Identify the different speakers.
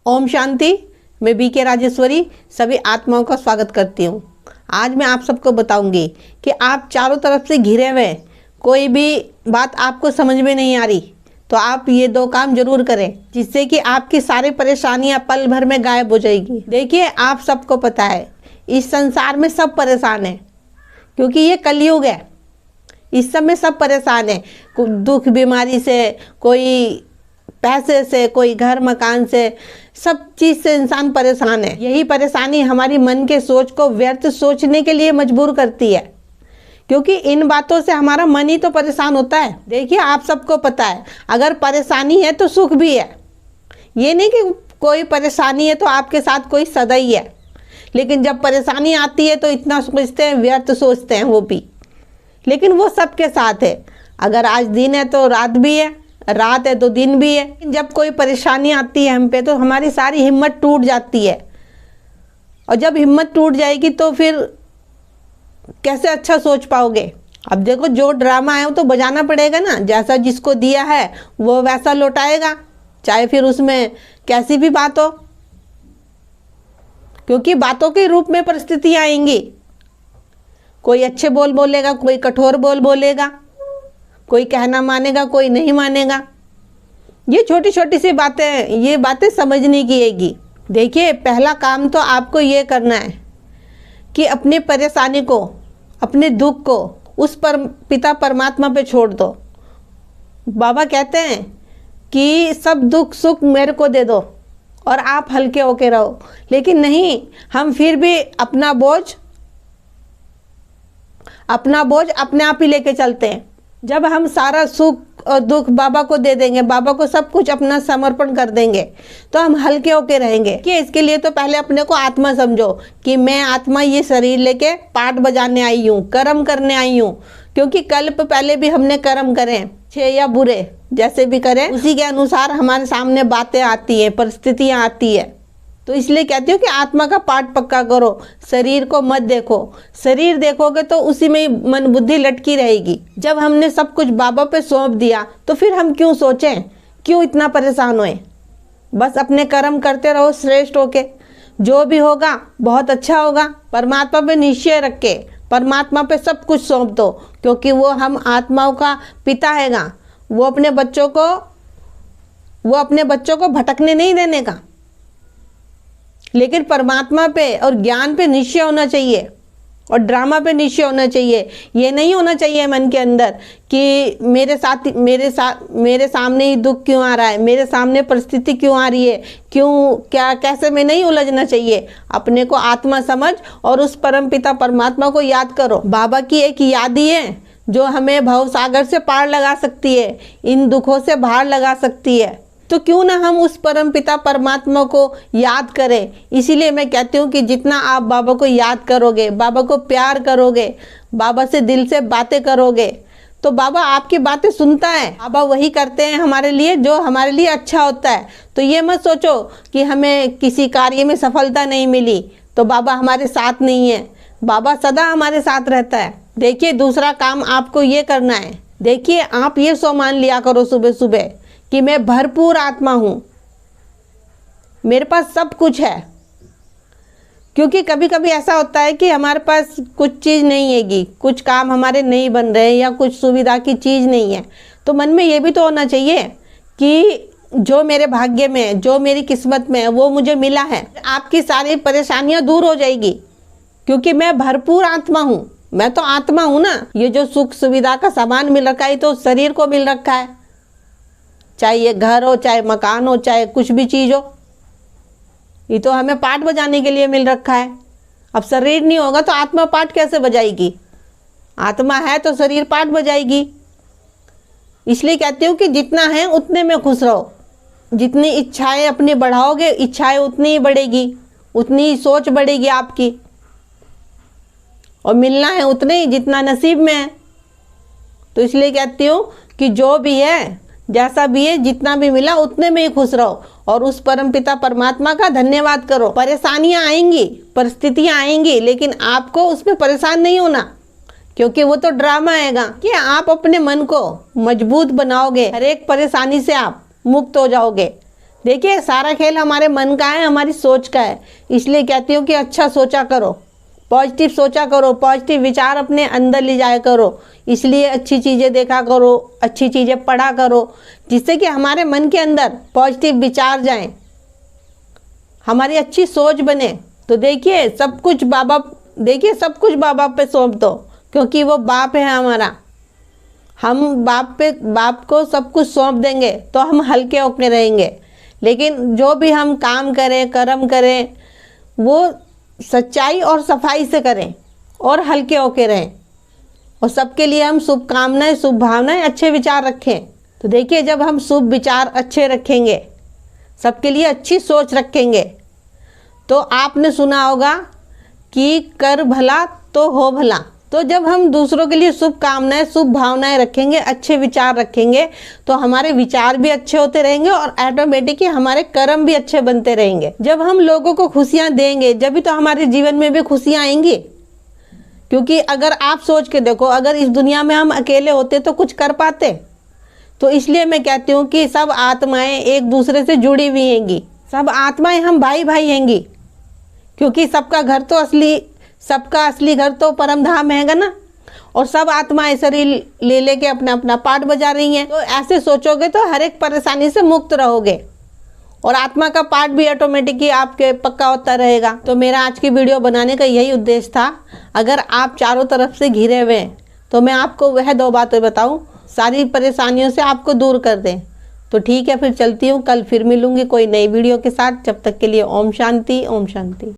Speaker 1: ओम शांति। मैं बीके राजेश्वरी सभी आत्माओं का स्वागत करती हूँ। आज मैं आप सबको बताऊंगी कि आप चारों तरफ से घिरे हुए, कोई भी बात आपको समझ में नहीं आ रही तो आप ये 2 काम जरूर करें, जिससे कि आपकी सारी परेशानियां पल भर में गायब हो जाएगी। देखिए, आप सबको पता है इस संसार में सब परेशान हैं, क्योंकि ये कलयुग है। इस समय सब परेशान है, दुख बीमारी से, कोई पैसे से, कोई घर मकान से, सब चीज़ से इंसान परेशान है। यही परेशानी हमारी मन के सोच को व्यर्थ सोचने के लिए मजबूर करती है, क्योंकि इन बातों से हमारा मन ही तो परेशान होता है। देखिए, आप सबको पता है अगर परेशानी है तो सुख भी है। ये नहीं कि कोई परेशानी है तो आपके साथ कोई सदा ही है, लेकिन जब परेशानी आती है तो इतना सोचते हैं, व्यर्थ सोचते हैं वो भी, लेकिन वो सबके साथ है। अगर आज दिन है तो रात भी है, रात है तो दिन भी है। जब कोई परेशानी आती है हम पे तो हमारी सारी हिम्मत टूट जाती है, और जब हिम्मत टूट जाएगी तो फिर कैसे अच्छा सोच पाओगे। अब देखो, जो ड्रामा है वो तो बजाना पड़ेगा ना, जैसा जिसको दिया है वो वैसा लौटाएगा, चाहे फिर उसमें कैसी भी बात हो, क्योंकि बातों के रूप में परिस्थितियाँ आएंगी। कोई अच्छे बोल बोलेगा, कोई कठोर बोल बोलेगा, कोई कहना मानेगा, कोई नहीं मानेगा। ये छोटी छोटी सी बातें, ये बातें समझने की आएगी। देखिए, पहला काम तो आपको ये करना है कि अपनी परेशानी को, अपने दुख को उस पिता परमात्मा पे छोड़ दो। बाबा कहते हैं कि सब दुख सुख मेरे को दे दो और आप हल्के होके रहो, लेकिन नहीं, हम फिर भी अपना बोझ अपने आप ही लेके चलते हैं। जब हम सारा सुख और दुख बाबा को दे देंगे, बाबा को सब कुछ अपना समर्पण कर देंगे, तो हम हल्के होके रहेंगे। कि इसके लिए तो पहले अपने को आत्मा समझो कि मैं आत्मा ये शरीर लेके पाठ बजाने आई हूँ, कर्म करने आई हूँ। क्योंकि कल्प पहले भी हमने कर्म करे, अच्छे या बुरे, जैसे भी करें उसी के अनुसार हमारे सामने बातें आती हैं, परिस्थितियाँ आती है। तो इसलिए कहती हूँ कि आत्मा का पाठ पक्का करो, शरीर को मत देखो। शरीर देखोगे तो उसी में ही मन बुद्धि लटकी रहेगी। जब हमने सब कुछ बाबा पे सौंप दिया तो फिर हम क्यों सोचें, क्यों इतना परेशान होए। बस अपने कर्म करते रहो श्रेष्ठ होके, जो भी होगा बहुत अच्छा होगा। परमात्मा पे निश्चय रख के परमात्मा पे सब कुछ सौंप दो, क्योंकि वो हम आत्माओं का पिता हैगा। वो अपने बच्चों को भटकने नहीं देने का, लेकिन परमात्मा पे और ज्ञान पे निश्चय होना चाहिए, और ड्रामा पे निश्चय होना चाहिए। ये नहीं होना चाहिए मन के अंदर कि मेरे सामने ही दुख क्यों आ रहा है, मेरे सामने परिस्थिति क्यों आ रही है, क्यों, क्या, कैसे में नहीं उलझना चाहिए। अपने को आत्मा समझ और उस परम पिता परमात्मा को याद करो। बाबा की एक याद ही है जो हमें भव सागर से पार लगा सकती है, इन दुखों से बाहर लगा सकती है। तो क्यों ना हम उस परम पिता परमात्मा को याद करें। इसीलिए मैं कहती हूँ कि जितना आप बाबा को याद करोगे, बाबा को प्यार करोगे, बाबा से दिल से बातें करोगे, तो बाबा आपकी बातें सुनता है। बाबा वही करते हैं हमारे लिए जो हमारे लिए अच्छा होता है। तो ये मत सोचो कि हमें किसी कार्य में सफलता नहीं मिली तो बाबा हमारे साथ नहीं है। बाबा सदा हमारे साथ रहता है। देखिए, दूसरा काम आपको ये करना है। देखिए, आप ये सो मान लिया करो सुबह सुबह कि मैं भरपूर आत्मा हूँ, मेरे पास सब कुछ है। क्योंकि कभी कभी ऐसा होता है कि हमारे पास कुछ चीज़ नहीं हैगी, कुछ काम हमारे नहीं बन रहे या कुछ सुविधा की चीज़ नहीं है, तो मन में ये भी तो होना चाहिए कि जो मेरे भाग्य में है, जो मेरी किस्मत में है, वो मुझे मिला है। आपकी सारी परेशानियाँ दूर हो जाएगी, क्योंकि मैं भरपूर आत्मा हूँ। मैं तो आत्मा हूँ ना। ये जो सुख सुविधा का सामान मिल रखा है तो शरीर को मिल रखा है, चाहे ये घर हो, चाहे मकान हो, चाहे कुछ भी चीज़ हो, ये तो हमें पाठ बजाने के लिए मिल रखा है। अब शरीर नहीं होगा तो आत्मा पाठ कैसे बजाएगी। आत्मा है तो शरीर पाठ बजाएगी। इसलिए कहती हूँ कि जितना है उतने में खुश रहो। जितनी इच्छाएं अपनी बढ़ाओगे, इच्छाएं उतनी ही बढ़ेगी, उतनी ही सोच बढ़ेगी आपकी, और मिलना है उतने ही जितना नसीब में है। तो इसलिए कहती हूँ कि जो भी है, जैसा भी है, जितना भी मिला उतने में ही खुश रहो और उस परम पिता परमात्मा का धन्यवाद करो। परेशानियां आएंगी, परिस्थितियां आएंगी, लेकिन आपको उसमें परेशान नहीं होना, क्योंकि वो तो ड्रामा आएगा। कि आप अपने मन को मजबूत बनाओगे, हर एक परेशानी से आप मुक्त हो जाओगे। देखिए सारा खेल हमारे मन का है, हमारी सोच का है। इसलिए कहती हूँ कि अच्छा सोचा करो, पॉजिटिव सोचा करो, पॉजिटिव विचार अपने अंदर ले जाया करो। इसलिए अच्छी चीज़ें देखा करो, अच्छी चीज़ें पढ़ा करो, जिससे कि हमारे मन के अंदर पॉजिटिव विचार जाएं, हमारी अच्छी सोच बने। तो देखिए सब कुछ बाबा पे सौंप दो, क्योंकि वो बाप है हमारा। हम बाप को सब कुछ सौंप देंगे तो हम हल्के होके रहेंगे। लेकिन जो भी हम काम करें, कर्म करें, वो सच्चाई और सफाई से करें और हल्के होके रहें। और सबके लिए हम शुभकामनाएं, शुभ भावनाएं, अच्छे विचार रखें। तो देखिए जब हम शुभ विचार अच्छे रखेंगे, सबके लिए अच्छी सोच रखेंगे, तो आपने सुना होगा कि कर भला तो हो भला। तो जब हम दूसरों के लिए शुभकामनाएं, शुभ भावनाएं रखेंगे, अच्छे विचार रखेंगे, तो हमारे विचार भी अच्छे होते रहेंगे और ऑटोमेटिकली हमारे कर्म भी अच्छे बनते रहेंगे। जब हम लोगों को खुशियां देंगे, जब भी तो हमारे जीवन में भी खुशियां आएंगी। क्योंकि अगर आप सोच के देखो, अगर इस दुनिया में हम अकेले होते तो कुछ कर पाते? तो इसलिए मैं कहती हूँ कि सब आत्माएं एक दूसरे से जुड़ी हुई हैंगी, सब आत्माएं हम भाई भाई हैंगी। क्योंकि सबका असली घर तो परम धाम हैगा ना। और सब आत्माएं शरीर ले लेके अपना अपना पार्ट बजा रही हैं। तो ऐसे सोचोगे तो हर एक परेशानी से मुक्त रहोगे और आत्मा का पार्ट भी ऑटोमेटिकली आपके पक्का होता रहेगा। तो मेरा आज की वीडियो बनाने का यही उद्देश्य था। अगर आप चारों तरफ से घिरे हुए हैं तो मैं आपको वह 2 बातें बताऊं, सारी परेशानियों से आपको दूर कर दें। तो ठीक है, फिर चलती हूँ। कल फिर मिलूंगी कोई नई वीडियो के साथ। जब तक के लिए ओम शांति, ओम शांति।